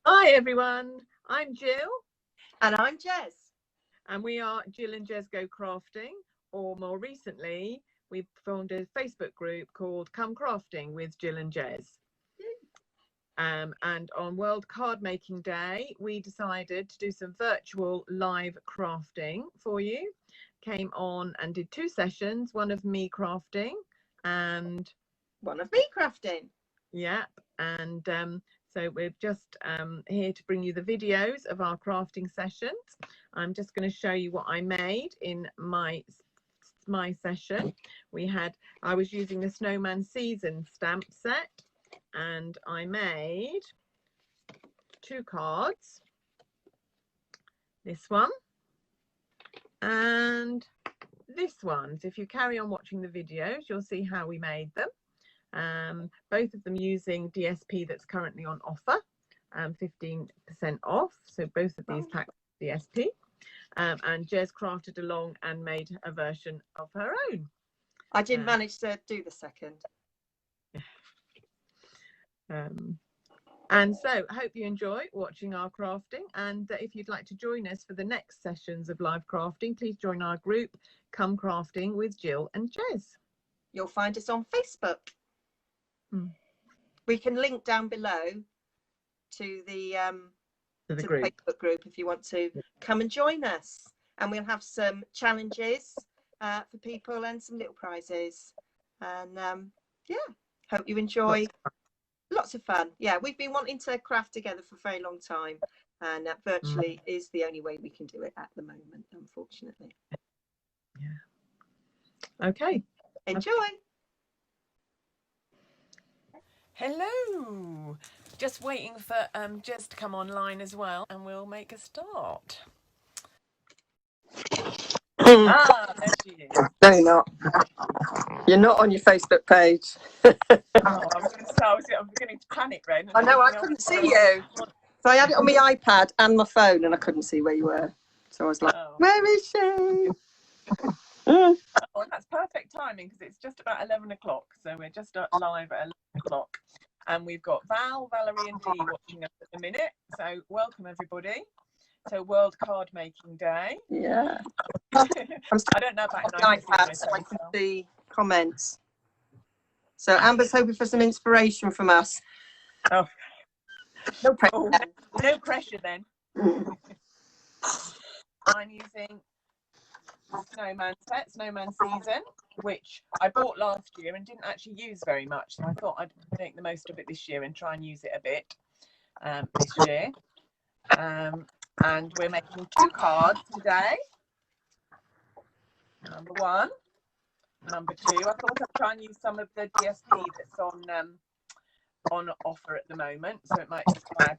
Hi everyone, I'm Jill. And I'm Jez. And we are Jill and Jez Go Crafting, or more recently, we've formed a Facebook group called Come Crafting with Jill and Jez. And on World Card Making Day, we decided to do some virtual live crafting for you. Came on and did 2 sessions, one of me crafting and one of me crafting. Yeah, and so we're just here to bring you the videos of our crafting sessions. I'm just going to show you what I made in my session. I was using the Snowman Season stamp set, and I made 2 cards. This one and this one. So if you carry on watching the videos, you'll see how we made them. Both of them using DSP that's currently on offer, 15% off. So both of these packs DSP. And Jez crafted along and made a version of her own. I didn't manage to do the second. And so I hope you enjoy watching our crafting, and if you'd like to join us for the next sessions of live crafting, please join our group Come Crafting with Jill and Jez. You'll find us on Facebook. We can link down below to the Facebook group if you want to come and join us, and we'll have some challenges for people and some little prizes, and hope you enjoy. Lots of fun. Yeah, we've been wanting to craft together for a very long time, and that virtually is the only way we can do it at the moment, unfortunately. Yeah. Okay. Enjoy. Hello. Just waiting for Jez to come online as well, and we'll make a start. There she is. No, you're not. You're not on your Facebook page. I'm beginning to panic then. I know, I couldn't see you. So I had it on my iPad and my phone, and I couldn't see where you were. So I was like, where is she? Oh, that's perfect timing because it's just about 11 o'clock. So we're just live at 11 o'clock. And we've got Val, Valerie and Dee watching us at the minute. So welcome everybody to World Card Making Day. Yeah. I don't know about iPad, so I can see comments. So Amber's hoping for some inspiration from us. Oh, no pressure. Oh, no pressure then. I'm using Snowman set, Snowman Season, which I bought last year and didn't actually use very much. So I thought I'd make the most of it this year and try and use it a bit this year. And we're making 2 cards today. Number 1, number 2. I thought I'd try and use some of the DSP that's on offer at the moment, so it might inspire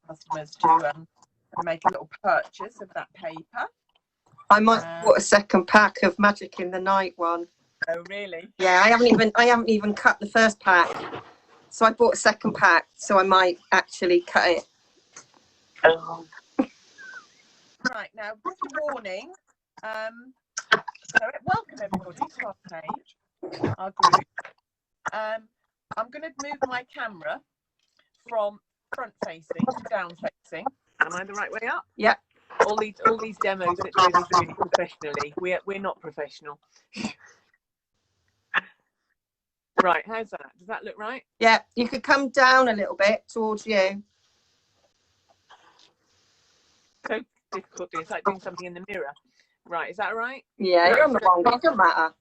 customers to make a little purchase of that paper. I might put a second pack of Magic in the Night one. Oh really? Yeah, I haven't even cut the first pack, so I bought a second pack, so I might actually cut it. Right, now just a warning. So welcome everybody to our page, our group. I'm going to move my camera from front facing to down facing. Am I the right way up? Yeah. All these demos that Jill is doing professionally. We're not professional. Right, how's that? Does that look right? Yeah, you could come down a little bit towards you. So difficult. It's like doing something in the mirror. Right, is that right? Yeah, you're on the wrong. It doesn't matter.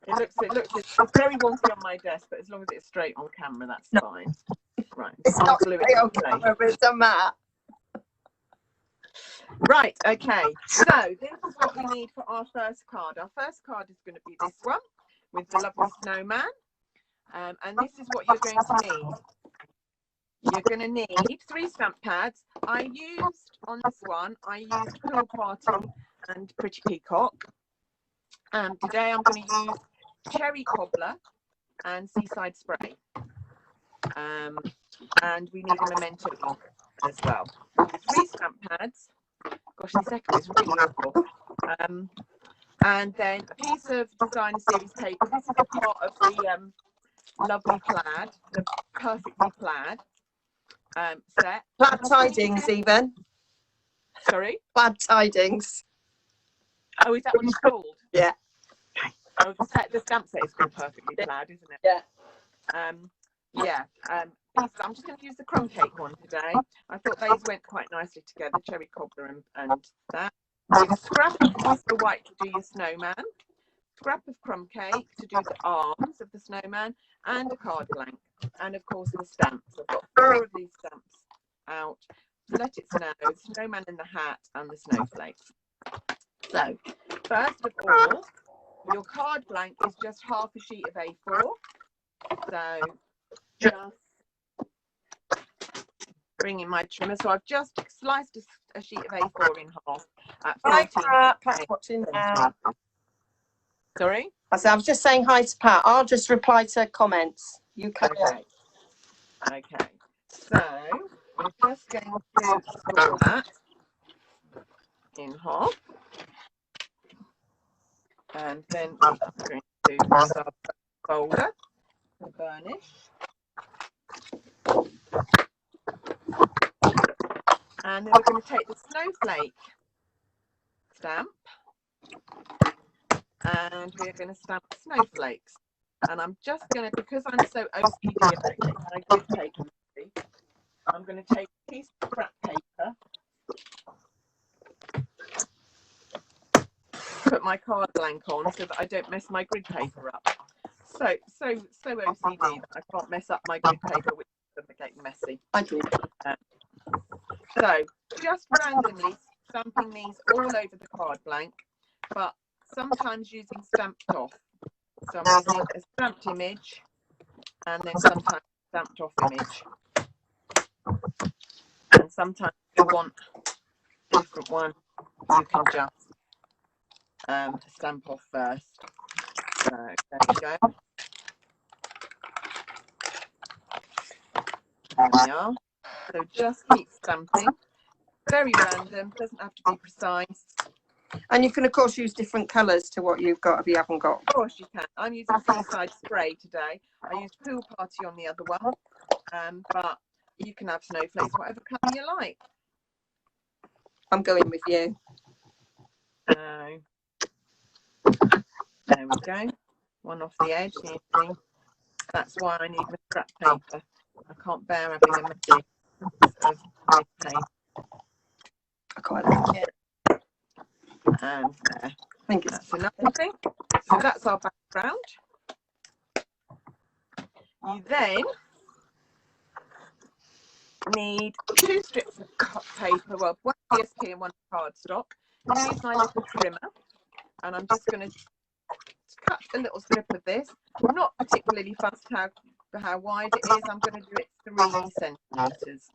It looks it's very wonky on my desk, but as long as it's straight on camera, that's fine. Right. It's not straight on camera, but it doesn't matter. Right, okay. So this is what we need for our first card. Our first card is going to be this one with the lovely snowman. And this is what you're going to need. You're going to need 3 stamp pads. I used Pool Party and Pretty Peacock. Today I'm going to use Cherry Cobbler and Seaside Spray. And we need a memento ink as well. 3 stamp pads. Gosh, the second is really helpful. And then a piece of designer series paper. This is a part of the lovely plaid, the perfectly plaid. set. Glad tidings, even. Sorry? Glad tidings. Oh, is that what it's called? Yeah. Oh, the stamp set is called Perfectly Plaid, isn't it? Yeah. Yeah. I'm just going to use the crumb cake one today. I thought these went quite nicely together, cherry cobbler and that. With a scrap of whisker white to do your snowman, scrap of crumb cake to do the arms of the snowman, and a card blank, and of course the stamps. I've got 4 of these stamps out. Let it snow, the snowman in the hat, and the snowflakes. So, first of all, your card blank is just half a sheet of A4. So, just bring in my trimmer. So I've just sliced a sheet of A4 in half at 14. Hi, Pat's watching now. Sorry? I was just saying hi to Pat. I'll just reply to comments. You can. Okay. So we're just going to score that in half. And then we are going to use our folder to burnish. And then we're going to take the snowflake stamp and we're going to stamp snowflakes. And I'm just going to, because I'm so OCD about getting my grid paper ready, I'm going to take a piece of scrap paper, put my card blank on so that I don't mess my grid paper up. So OCD that I can't mess up my grid paper, which is getting messy. I do. So just randomly stamping these all over the card blank, but sometimes using stamped off. So I'm using a stamped image and then sometimes a stamped off image. And sometimes if you want a different one, you can just stamp off first. So there you go. There we are. So just keep stamping. Very random, doesn't have to be precise. And you can, of course, use different colours to what you've got if you haven't got. Of course you can. I'm using Seaside Spray today. I used Pool Party on the other one, but you can have snowflakes, whatever colour you like. I'm going with you. There we go. One off the edge. That's why I need my scrap paper. I can't bear having a messy of paper. I quite like it. And there. I think it's That's enough, I think. So that's our background. You then need 2 strips of paper, well, one PSP and one cardstock. Use my little trimmer, and I'm just going to cut a little strip of this. I'm not particularly fussed how wide it is. I'm going to do it 3 centimetres.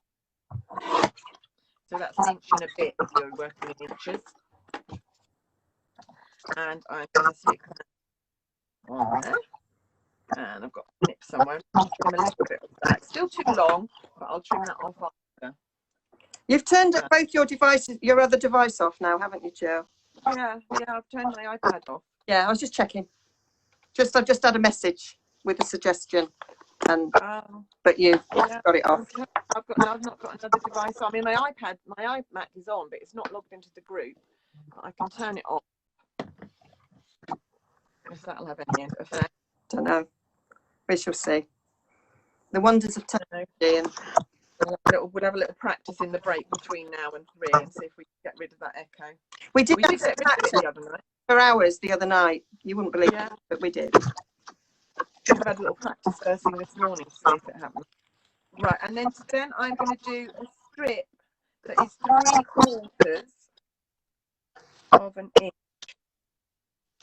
So that's 1 inch and a bit if you're working in inches. And I'm going to stick that on there. And I've got a nip somewhere. I'll trim a little bit of that. Still too long, but I'll trim that off after. You've turned both your devices, your other device off now, haven't you, Jill? Yeah, I've turned my iPad off. Yeah, I was just checking. I've just had a message with a suggestion, and but you've got it off. I've not got another device. I mean, my iMac is on, but it's not logged into the group. I can turn it off. If that'll have any effect. Don't know. We shall see. The wonders of technology. And we'll have a little practice in the break between now and 3 and see if we can get rid of that echo. We did get rid of it the other night. For hours the other night. You wouldn't believe it, but we did. We've had a little practice first thing this morning to see if it happens. Right, and then I'm going to do a strip that is 3/4 of an inch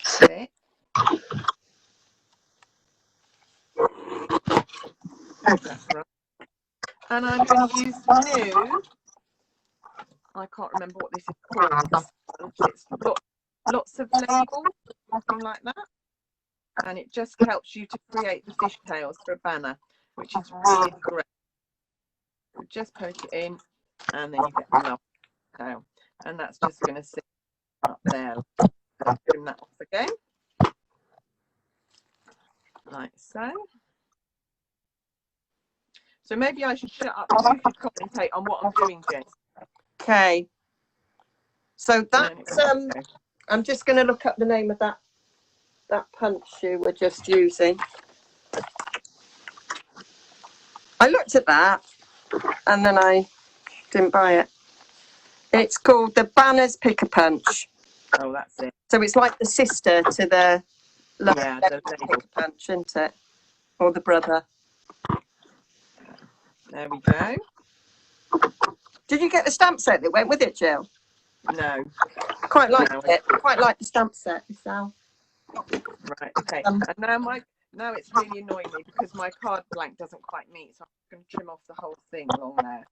thick. That's right. And I'm going to use new, I can't remember what this is called. It's lots of labels, something like that. And it just helps you to create the fishtails for a banner, which is really great. So just poke it in, and then you get the lovely tail. And that's just going to sit up there. I'll trim that off again. Like so. So maybe I should shut up and you should commentate on what I'm doing, Jen. Okay. So that's I'm just going to look up the name of that punch you were just using. I looked at that and then I didn't buy it. It's called the Banners Pick a Punch. Oh, that's it. So it's like the sister to the Pick a Punch, isn't it? Or the brother. There we go. Did you get the stamp set that went with it, Jill? No. Quite like it. Quite like the stamp set myself. Right. Okay. And now it's really annoying me because my card blank doesn't quite meet, so I'm going to trim off the whole thing along there.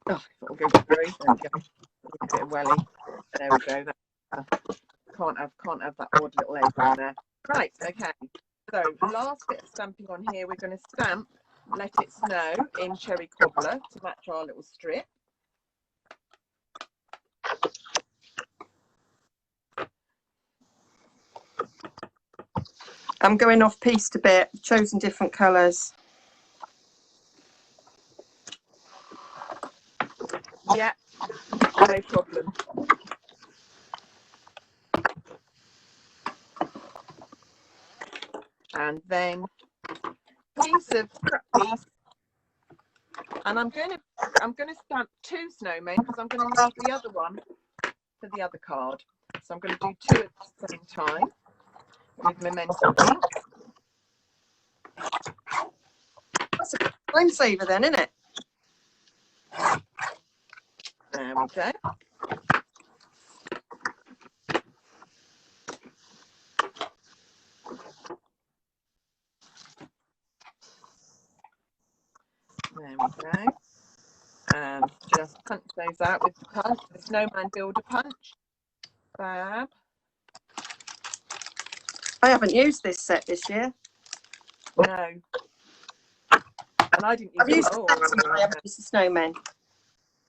Oh, if it'll go through. There we go. A bit of welly. There we go. Can't have that odd little egg on there. Right. Okay. So last bit of stamping on here, we're going to stamp Let It Snow in Cherry Cobbler to match our little strip. I'm going off piece a bit, chosen different colours. Yeah, no problem. And then piece of scrap piece, and I'm going to stamp 2 snowmen because I'm going to need the other one for the other card. So I'm going to do 2 at the same time with Memento ink. That's a time saver then, isn't it? There we go. There we go. And just punch those out with the Snowman Builder punch. Fab. I haven't used this set this year. No. And I didn't use it. I haven't used the snowmen.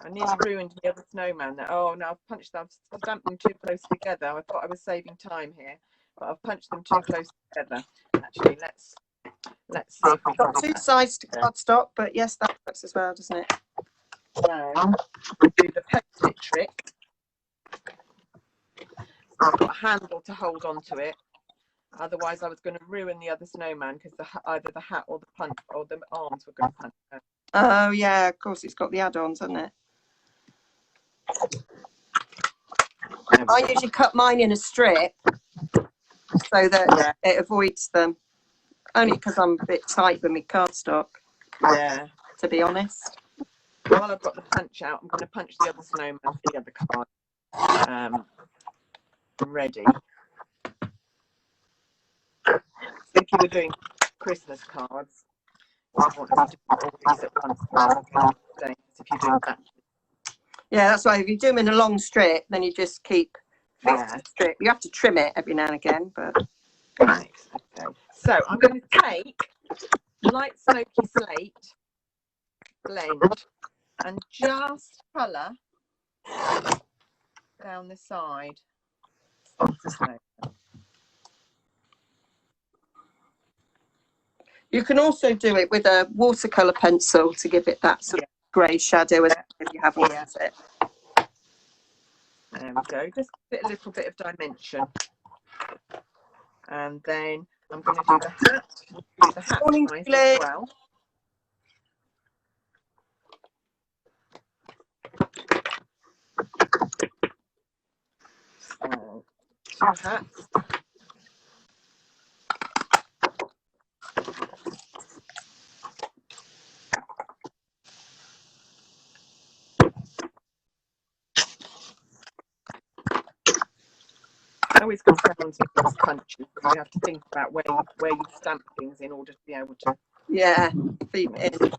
I nearly ruined the other snowman. Oh no, I've stamped them too close together. I thought I was saving time here, but I've punched them too close together. Actually, let's see if we've got 2 sides to cardstock, but yes, that works as well, doesn't it? No, we'll do the post-it trick. I've got a handle to hold on to it. Otherwise, I was going to ruin the other snowman because either the hat or the punch or the arms were going to punch her. Oh yeah, of course, it's got the add-ons, hasn't it? I usually cut mine in a strip so that it avoids them. Only because I'm a bit tight with my cardstock. Yeah. To be honest. While I've got the punch out, I'm going to punch the other snowman for the other card. Ready. I think you were doing Christmas cards. I want to do all these at once. If you do that. Yeah, that's why if you do them in a long strip, then you just keep the strip. You have to trim it every now and again, but right. Okay. So I'm going to take light smoky slate blend and just colour down the side of the snow. You can also do it with a watercolour pencil to give it that sort of grey shadow if you haven't used it. There we go, just a little bit of dimension. And then I'm going to do the hat size as well. So, 2 hats. I always go down to those punches because you have to think about where you stamp things in order to be able to. Yeah, feed it in.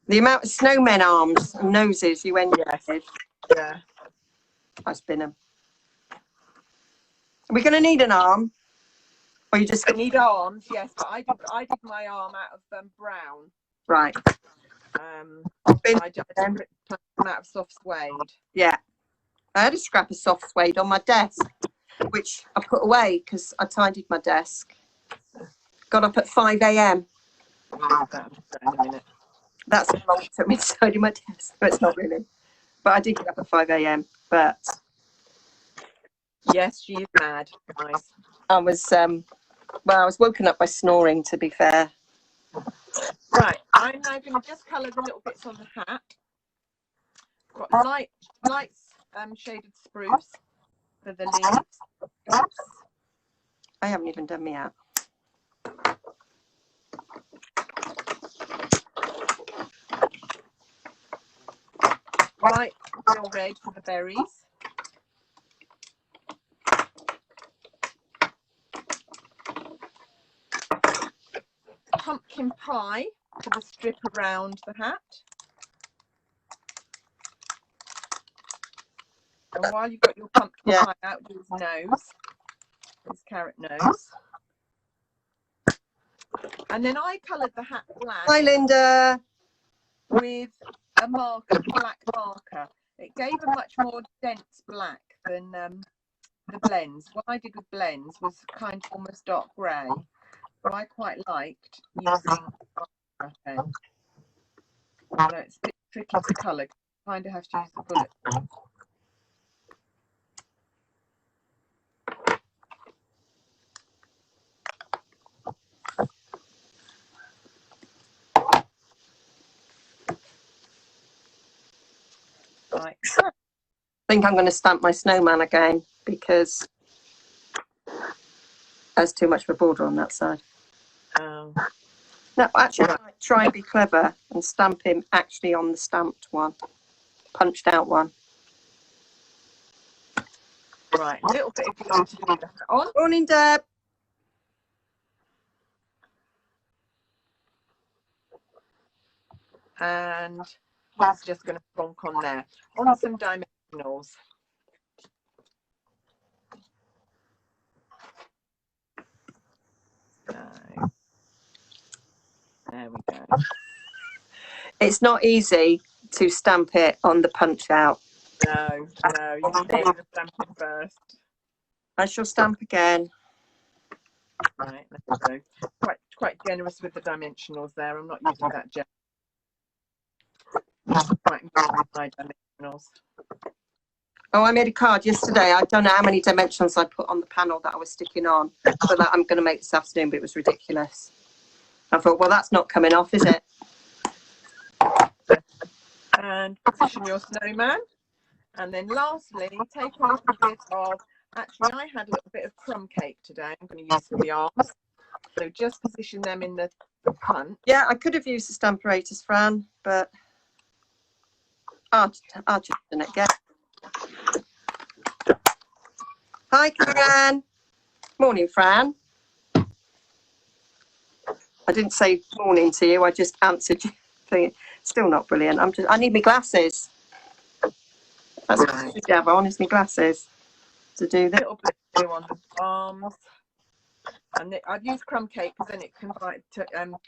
The amount of snowmen arms and noses you end up with. Yeah. I spin them. Are we going to need an arm? Or you just I need arms, yes, but I did my arm out of brown. Right. I did them out of soft suede. Yeah. I had a scrap of soft suede on my desk, which I put away because I tidied my desk. Got up at 5 a.m. I'll do that in a minute. That's how long it took me to tidy my desk. But it's not really. But I did get up at 5 a.m. But yes, she is mad, guys. I was well, I was woken up by snoring, to be fair. Right, I'm now going to just colour the little bits on the hat. Got light shaded spruce for the leaves. Oops. I haven't even done my hat. Light real red for the berries. Pumpkin pie for the strip around the hat. And while you've got your pumpkin pie out, do his nose, his carrot nose. And then I coloured the hat black. Hi, Linda. With a marker, black marker. It gave a much more dense black than the blends. What I did with blends was kind of almost dark grey. So I quite liked using a pen. So it's a bit tricky to colour. You kind of have to use the bullet. Right. I think I'm going to stamp my snowman again because there's too much of a border on that side. Oh. No, actually, I might try and be clever and stamp him actually on the stamped one, punched out one. Right, a little bit of glue to glue that on. Morning, Deb. And that's just going to plonk on there. On some dimensionals. So, there we go. It's not easy to stamp it on the punch out. No, you need to do the stamping first. I shall stamp again. Right, there we go. Quite generous with the dimensionals there. I'm not using that gel. Quite my dimensionals. Oh, I made a card yesterday. I don't know how many dimensions I put on the panel that I was sticking on, but that I'm going to make this afternoon, but it was ridiculous. I thought, well, that's not coming off, is it? And position your snowman. And then lastly, take a little bit of, actually I had a little bit of crumb cake today. I'm going to use for the arms. So just position them in the punch. Yeah, I could have used the Stamparatus, Fran, but I'll just done it again. Hi, Karen. Morning, Fran. I didn't say morning to you. I just answered you. Still not brilliant. I need my glasses. That's what I should have on, is my glasses to do this. A little bit of glue on the arms. And I've used crumb cake because then it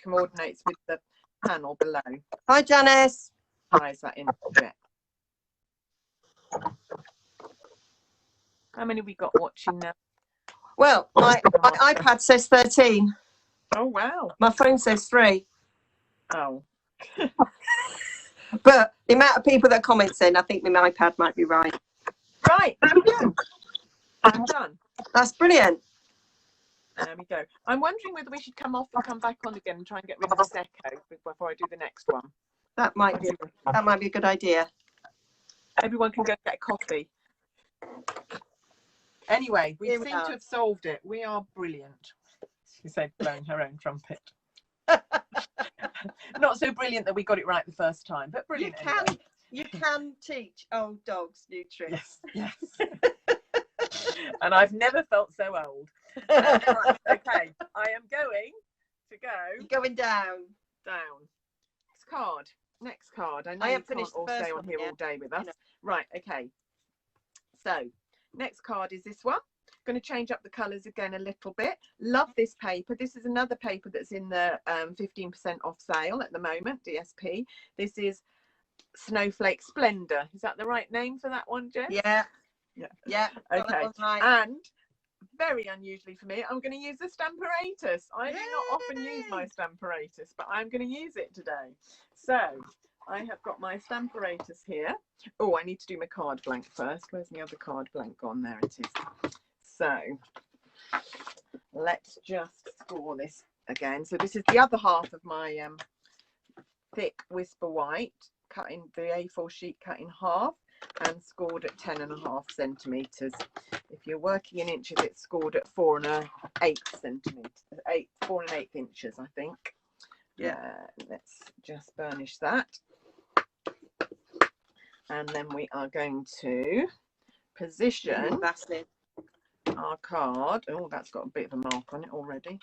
coordinates with the panel below. Hi, Janice. Ties that in a bit. How many we got watching now? Well, my iPad says 13. Oh, wow. My phone says 3. Oh. But the amount of people that comment saying, I think my iPad might be right. Right, I'm done. That's brilliant. There we go. I'm wondering whether we should come off and come back on again and try and get rid of this echo before I do the next one. That might be a good idea. Everyone can go get a coffee. Anyway, we seem to have solved it. We are brilliant. She said, blowing her own trumpet. Not so brilliant that we got it right the first time, but brilliant. You can teach old dogs new tricks. Yes. And I've never felt so old. Right, okay, I am going to go. You're going down. Next card. I know you can't all stay on here all day with us. Right, okay. So, next card is this one. Going to change up the colours again a little bit. Love this paper. This is another paper that's in the 15% off sale at the moment, DSP. This is Snowflake Splendor. Is that the right name for that one, Jen? Yeah. Okay. Right. And very unusually for me, I'm going to use the Stamparatus. I do not often use my Stamparatus, but I'm going to use it today. So I have got my Stamparatus here. Oh, I need to do my card blank first. Where's the other card blank gone? There it is. So let's just score this again. So this is the other half of my thick Whisper White, cutting the A4 sheet cut in half and scored at 10.5 centimetres. If you're working in inches, it's scored at 4 1/8 centimetres, 4 1/8 inches, I think. Yeah. Let's just burnish that. And then we are going to position our card. Oh, that's got a bit of a mark on it already.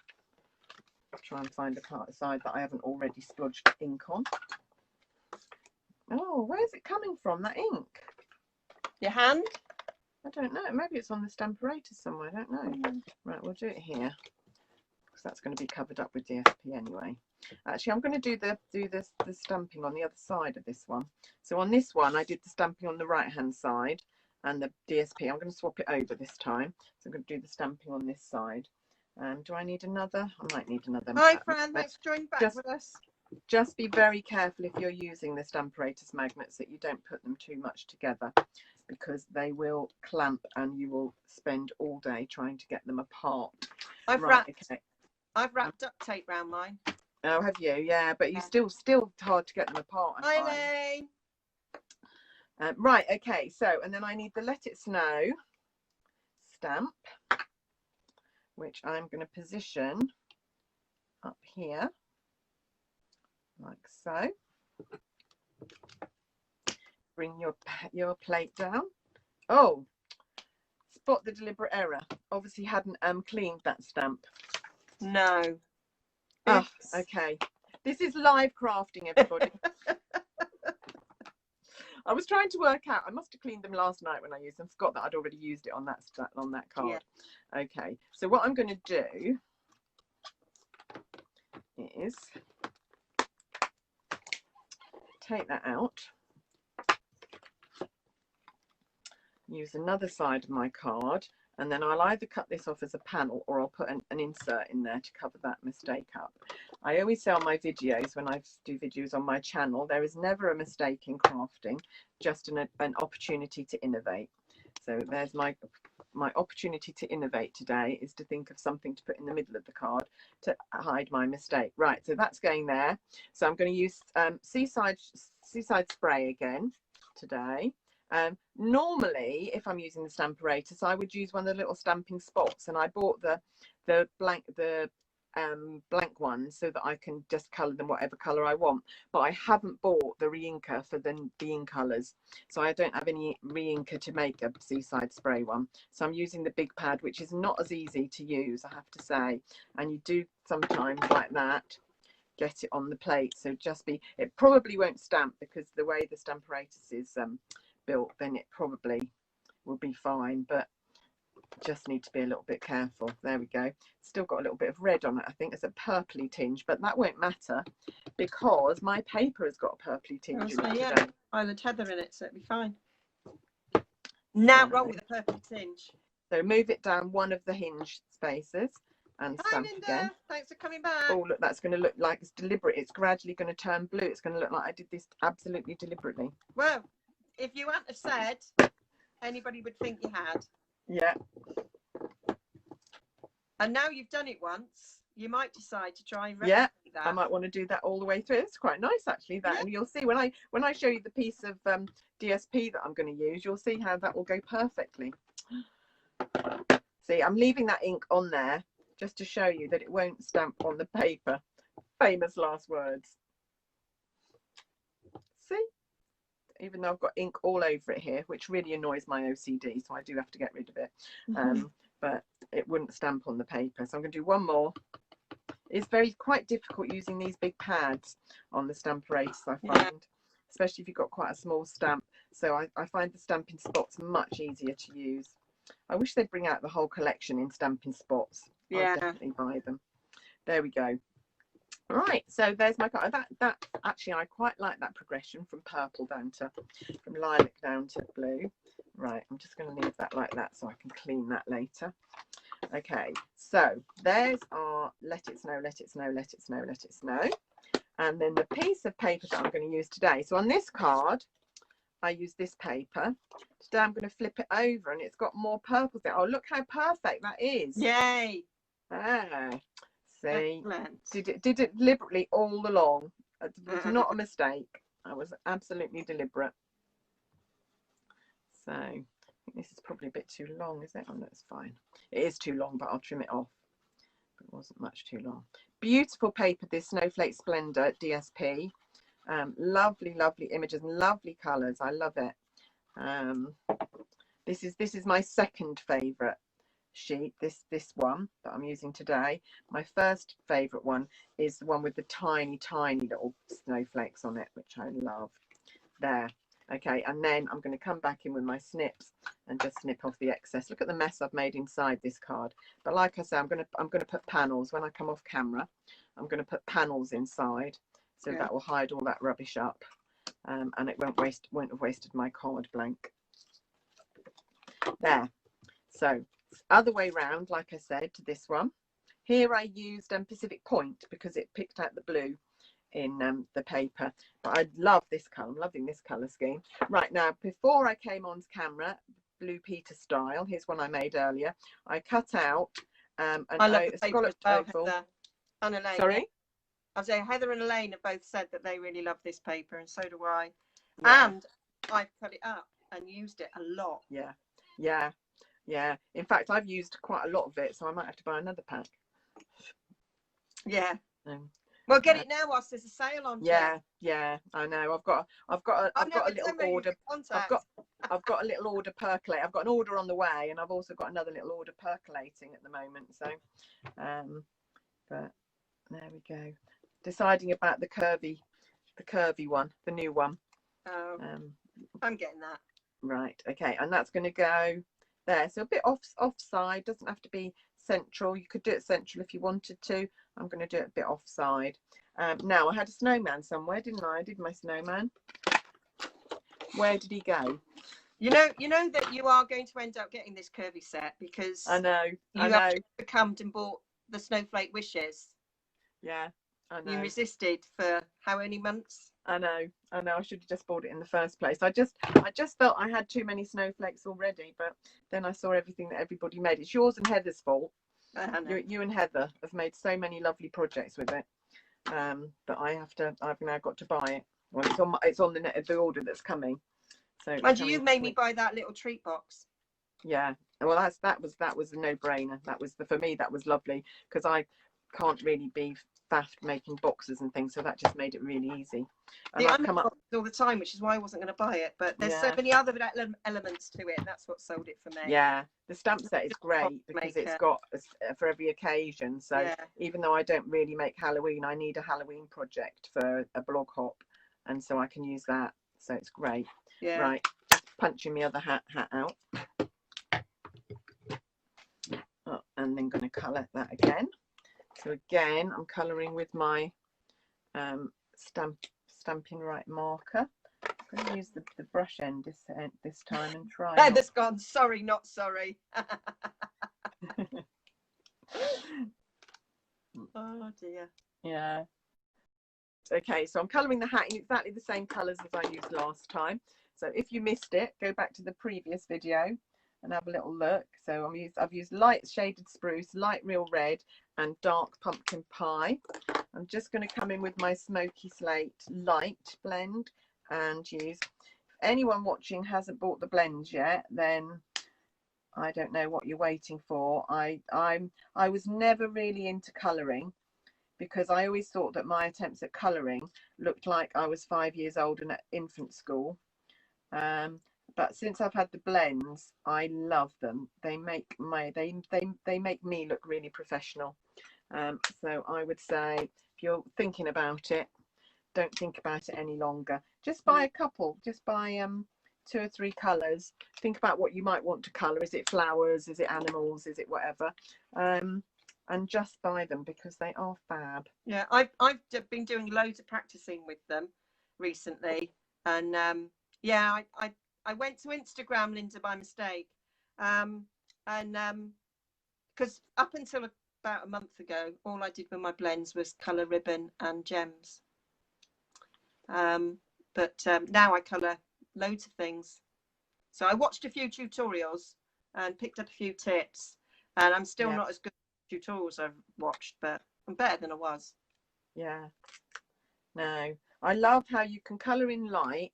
Try and find a part side that I haven't already splodged ink on. Oh, where's it coming from, that ink? Your hand? I don't know. Maybe it's on the Stamparatus somewhere. I don't know. Right, we'll do it here because that's going to be covered up with DSP anyway. Actually, I'm going to do the stamping on the other side of this one. So on this one, I did the stamping on the right-hand side and the DSP. I'm going to swap it over this time. So I'm going to do the stamping on this side. Do I need another? I might need another. Hi, Fran. Thanks for joining back with us. Just be very careful if you're using the Stamparatus magnets that you don't put them too much together, because they will clamp and you will spend all day trying to get them apart. I've wrapped duct tape around mine. Oh, have you? Yeah, but you still hard to get them apart. Hi, Elaine. Right, okay, so and then I need the Let It Snow stamp, which I'm going to position up here like so. Bring your plate down. Oh, spot the deliberate error. Obviously hadn't cleaned that stamp. No. Oh, okay. This is live crafting, everybody. I was trying to work out. I must have cleaned them last night when I used them. Forgot that I'd already used it on that card. Yeah. Okay. So what I'm going to do is take that out. Use another side of my card, and then I'll either cut this off as a panel or I'll put an insert in there to cover that mistake up. I always say on my videos, when I do videos on my channel, there is never a mistake in crafting, just an opportunity to innovate. So there's my opportunity to innovate today, is to think of something to put in the middle of the card to hide my mistake. Right, so that's going there. So I'm going to use seaside spray again today. Normally, if I'm using the Stamparatus, I would use one of the little stamping spots, and I bought the blank blank ones so that I can just colour them whatever colour I want. But I haven't bought the re-inker for the ink colours, so I don't have any re-inker to make a seaside spray one. So I'm using the big pad, which is not as easy to use, I have to say. And you do sometimes like that get it on the plate, so just be, it probably won't stamp because the way the Stamparatus is built, then it probably will be fine, but just need to be a little bit careful. There we go. Still got a little bit of red on it. I think it's a purpley tinge, but that won't matter because my paper has got a purpley tinge in it today. Island heather in it, so it'll be fine. Now roll with a purpley tinge. So move it down one of the hinge spaces and stamp again. Thanks for coming back. Oh, look, that's going to look like it's deliberate. It's gradually going to turn blue. It's going to look like I did this absolutely deliberately. Well, if you hadn't have said, anybody would think you had. Yeah. And now you've done it once, you might decide to try and replicate that. I might want to do that all the way through. It's quite nice actually, that. Yeah. And you'll see when I show you the piece of DSP that I'm going to use, you'll see how that will go perfectly. See, I'm leaving that ink on there just to show you that it won't stamp on the paper. Famous last words. See? Even though I've got ink all over it here, which really annoys my OCD, so I do have to get rid of it. But it wouldn't stamp on the paper. So I'm going to do one more. It's quite difficult using these big pads on the Stamparatus, I find, especially if you've got quite a small stamp. So I find the stamping spots much easier to use. I wish they'd bring out the whole collection in stamping spots. Yeah. I'd definitely buy them. There we go. Right, so there's my card. That actually, I quite like that progression from purple down to, from lilac down to blue. Right, I'm just going to leave that like that so I can clean that later. Okay, so there's our let it snow, let it snow, let it snow, let it snow. And then the piece of paper that I'm going to use today. So on this card, I use this paper. Today I'm going to flip it over and it's got more purples there. Oh, look how perfect that is. Yay. Ah, see, Excellent. did it deliberately all along. It was not a mistake. I was absolutely deliberate. So I think this is probably a bit too long, is it? Oh, that's fine. It is too long, but I'll trim it off. It wasn't much too long. Beautiful paper, this Snowflake Splendor DSP. Lovely, lovely images and lovely colours. I love it. This is my second favourite sheet. This one that I'm using today. My first favourite one is the one with the tiny little snowflakes on it, which I love. There. Okay, and then I'm going to come back in with my snips and just snip off the excess. Look at the mess I've made inside this card. But like I say, I'm going to put panels when I come off camera. I'm going to put panels inside, so that will hide all that rubbish up, and it won't have wasted my card blank. There. So other way round, like I said, to this one. Here I used Pacific Point because it picked out the blue in the paper, but I love this colour. I'm loving this colour scheme. Right, now before I came on camera, Blue Peter style, here's one I made earlier. I cut out a scalloped oval. Sorry, I say Heather and Elaine have both said that they really love this paper, and so do I. Yeah. And I've cut it up and used it a lot. Yeah. In fact, I've used quite a lot of it, so I might have to buy another pack. Yeah. Well, get it now whilst there's a sale on. Yeah, I know. I've got a little order. I've got a little order percolate. I've got an order on the way, and I've also got another little order percolating at the moment. So, but there we go. Deciding about the curvy one, the new one. Oh, I'm getting that. Right. Okay, and that's going to go there. So a bit offside. Doesn't have to be central. You could do it central if you wanted to. I'm going to do it a bit offside. Now I had a snowman somewhere, didn't I? I did my snowman. Where did he go? You know that you are going to end up getting this curvy set because I know. You have come and bought the snowflake wishes. Yeah, I know. You resisted for how many months? I know. I should have just bought it in the first place. I just felt I had too many snowflakes already, but then I saw everything that everybody made. It's yours and Heather's fault. You and Heather have made so many lovely projects with it, but I've now got to buy it. Well, it's on the order that's coming. So and you made me buy that little treat box. Yeah, well that was a no-brainer. For me that was lovely because I can't really be faffed making boxes and things, so that just made it really easy. And I come up all the time, which is why I wasn't going to buy it, but there's so many other elements to it, and that's what sold it for me. Yeah, the stamp set is great because it's got for every occasion. So even though I don't really make Halloween, I need a Halloween project for a blog hop, and so I can use that. So it's great. Yeah. Right, punching my other hat out. Oh, and then going to colour that again. So again, I'm colouring with my Stampin' Right marker. I'm going to use the brush end this time and try. Heather's gone, sorry, not sorry. Oh dear. Yeah. Okay, so I'm colouring the hat in exactly the same colours as I used last time. So if you missed it, go back to the previous video and have a little look. So I've used light shaded spruce, light real red, and dark pumpkin pie. I'm just going to come in with my smoky slate light blend and use. If anyone watching hasn't bought the blends yet, then I don't know what you're waiting for. I was never really into colouring because I always thought that my attempts at colouring looked like I was 5 years old and at infant school. But since I've had the blends, I love them. They make they make me look really professional. So I would say if you're thinking about it, don't think about it any longer. Just buy a couple. Just buy 2 or 3 colours. Think about what you might want to colour. Is it flowers? Is it animals? Is it whatever? And just buy them because they are fab. Yeah, I've been doing loads of practicing with them recently, and yeah, I went to Instagram, Linda, by mistake, and because up until about a month ago, all I did with my blends was colour ribbon and gems. But now I colour loads of things. So I watched a few tutorials and picked up a few tips, and I'm still not as good at tutorials I've watched, but I'm better than I was. Yeah. No, I love how you can colour in light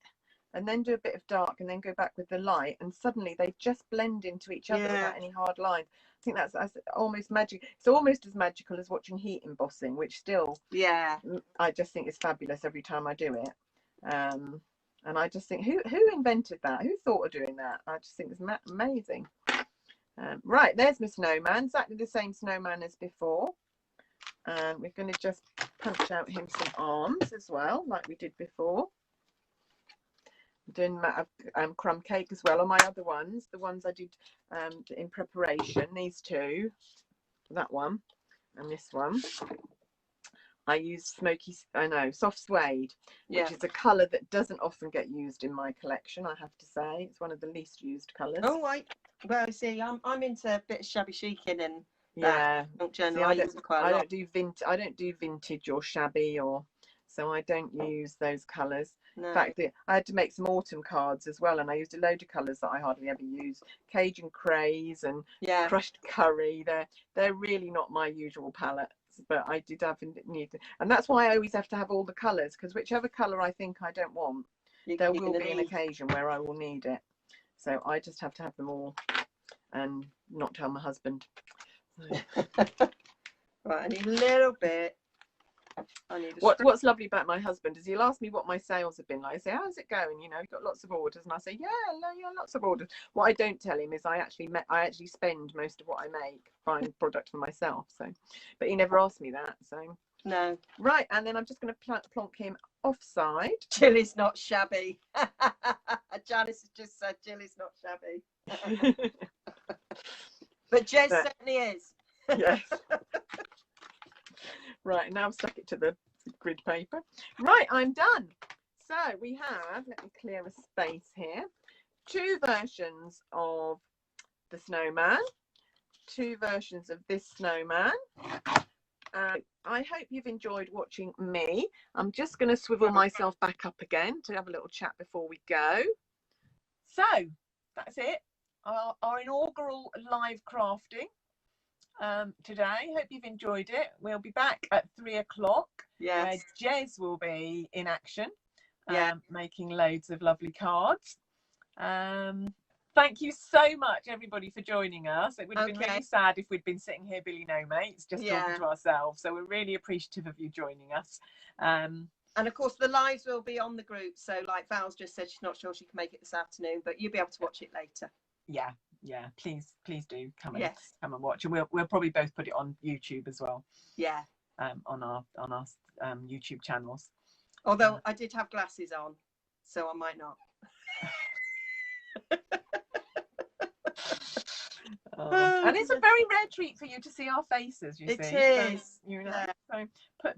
and then do a bit of dark and then go back with the light, and suddenly they just blend into each other without any hard lines. I think that's almost magic. It's almost as magical as watching heat embossing, which still, I just think is fabulous every time I do it. And I just think, who invented that? Who thought of doing that? I just think it's amazing. Right, there's my snowman, exactly the same snowman as before. And we're going to just punch out him some arms as well, like we did before. I'm doing crumb cake as well on my other ones, the ones I did in preparation. These two, that one and this one, I used soft suede, which is a colour that doesn't often get used in my collection, I have to say. It's one of the least used colours. Oh, well, see, I'm into a bit of shabby chic and yeah. See, I don't do vintage or shabby, so I don't use those colours. No. In fact, I had to make some autumn cards as well, and I used a load of colours that I hardly ever use. Cajun craze and crushed curry. They're really not my usual palettes, but I did have need to, and that's why I always have to have all the colours, because whichever colour I think I don't want, there will be an occasion where I will need it. So I just have to have them all and not tell my husband. Right, I need a little bit. What's lovely about my husband is he'll ask me what my sales have been like. I say, how's it going? You know, you've got lots of orders, and I say, yeah, lots of orders. What I don't tell him is I actually spend most of what I make buying product for myself. So, but he never asked me that. So no. Right, and then I'm just going to plonk him offside. Jill is not shabby. Janice has just said Jill is not shabby. But Jez certainly is. Yes. Right, now I've stuck it to the grid paper. Right, I'm done. So we have, let me clear a space here, 2 versions of the snowman, 2 versions of this snowman. I hope you've enjoyed watching me. I'm just going to swivel myself back up again to have a little chat before we go. So that's it. Our inaugural live crafting today. Hope you've enjoyed it. We'll be back at 3 o'clock. Yes. Jez will be in action, making loads of lovely cards. Thank you so much, everybody, for joining us. It would have been really sad if we'd been sitting here, Billy No Mates, just talking to ourselves. So we're really appreciative of you joining us. And of course, the lives will be on the group. So like Val's just said, she's not sure she can make it this afternoon, but you'll be able to watch it later. Yeah, please do come and watch, and we'll probably both put it on YouTube as well. On our YouTube channels. Although I did have glasses on, so I might not. And it's a very rare treat for you to see our faces. You see, it is. So, you know, so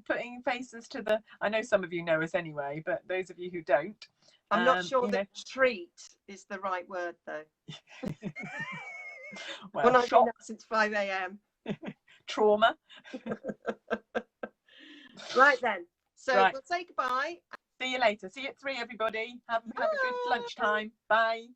putting faces to the. I know some of you know us anyway, but those of you who don't, I'm not sure that treat is the right word though. Well, when I've been up since 5 a.m. Trauma. Right then. So we'll say goodbye. See you later. See you at 3, everybody. Have a good lunchtime. Bye.